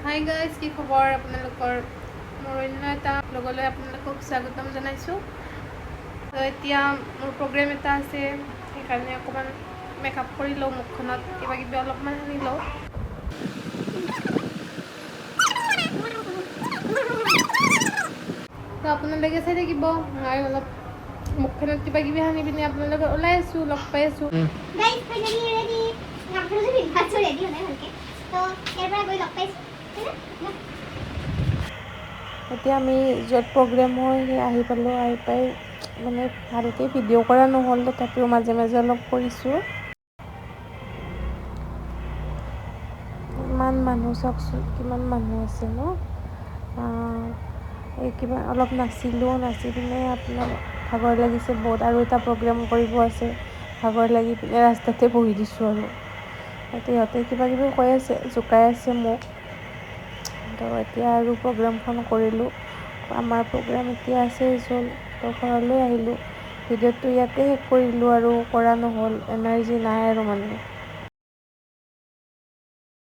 Hi guys, কি খবৰ আপোনালোকৰ? মোৰ অন্য এটা ব্লগলৈ আপোনালোকক স্বাগতম জনাইছোঁ। এতিয়া মোৰ প্ৰগ্ৰেম এটা আছে, সেইকাৰণে অকণমান মেকআপ কৰি লওঁ, মুখখনত কিবা কিবি অলপমান সানি লওঁ। তো আপোনালোকে চাই থাকিব, মই অলপ মুখখনত কিবা কিবি সানি পিনি আপোনালোকে ওলাই আছোঁ, লগ পাই আছোঁ। এতিয়া আমি য'ত প্ৰগ্ৰেম হয় সেই আহি পালোঁ, আহি পাই মানে ভালকৈ ভিডিঅ' কৰা নহ'ল, তথাপিও মাজে মাজে অলপ কৰিছোঁ। ইমান মানুহ চাওকচোন, কিমান মানুহ আছে ন। এই কিবা অলপ নাচিলোঁ, নাচি পিনে আপোনাৰ ভাগৰ লাগিছে বহুত, আৰু এটা প্ৰগ্ৰেম কৰিব আছে, ভাগৰ লাগি পিনে ৰাস্তাতে বহি দিছোঁ। আৰু সিহঁতে কিবা কিবি কৈ আছে, জোকাই আছে মোক। তো এতিয়া আৰু প্ৰগ্ৰামখন কৰিলোঁ। আমাৰ প্ৰগ্ৰাম এতিয়া আছে চল, তো ঘৰলৈ আহিলোঁ। ভিডিঅ'টো ইয়াতে শেষ কৰিলোঁ, আৰু কৰা নহ'ল, এনাৰ্জি নাই আৰু মানে।